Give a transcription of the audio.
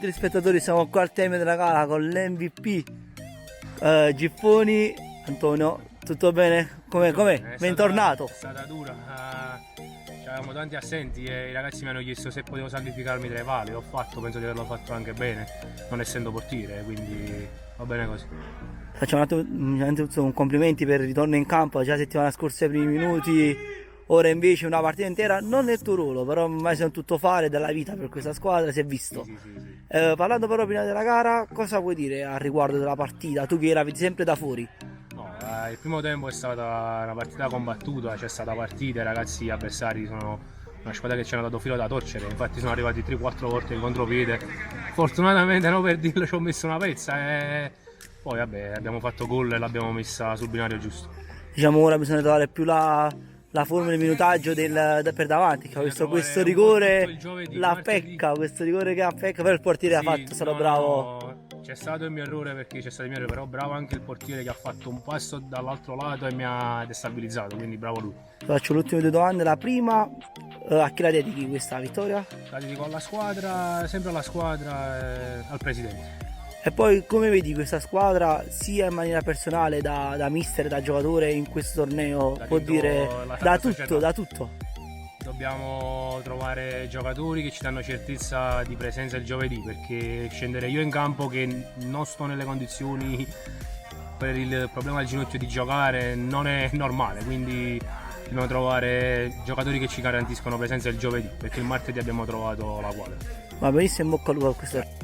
telespettatori, siamo qua al termine della gara con l'MVP Giffoni. Antonio, tutto bene? Com'è? Bentornato. È stata dura, c'erano tanti assenti e i ragazzi mi hanno chiesto se potevo sacrificarmi tra i pali, l'ho fatto, penso di averlo fatto anche bene, non essendo portiere, quindi va bene così. Facciamo innanzitutto un complimenti per il ritorno in campo, già settimana scorsa ai primi minuti, ora invece una partita intera, non nel tuo ruolo, però ormai sei un tuttofare della vita per questa squadra, si è visto. Sì. Parlando però prima della gara, cosa vuoi dire al riguardo della partita, tu che eri sempre da fuori? No, il primo tempo è stata una partita combattuta, c'è stata partita, i ragazzi avversari sono una squadra che ci hanno dato filo da torcere, infatti sono arrivati 3-4 volte in contropiede, fortunatamente no, per dirlo ci ho messo una pezza e poi vabbè abbiamo fatto gol e l'abbiamo messa sul binario giusto. Diciamo ora bisogna trovare più la formula di minutaggio per davanti, che ho visto questo rigore, questo rigore che appecca, però il portiere ha fatto, è stato bravo. C'è stato il mio errore perché c'è stato il mio errore, però bravo anche il portiere che ha fatto un passo dall'altro lato e mi ha destabilizzato, quindi bravo lui. Faccio le ultime due domande, la prima, a chi la dedichi questa vittoria? La dedico alla squadra, sempre alla squadra e al presidente. E poi come vedi questa squadra sia in maniera personale da mister, da giocatore in questo torneo, può dire da tutto. Dobbiamo trovare giocatori che ci danno certezza di presenza il giovedì, perché scendere io in campo che non sto nelle condizioni per il problema del ginocchio di giocare non è normale, quindi dobbiamo trovare giocatori che ci garantiscono presenza il giovedì, perché il martedì abbiamo trovato la quadra. Va benissimo, in bocca al lupo a questo.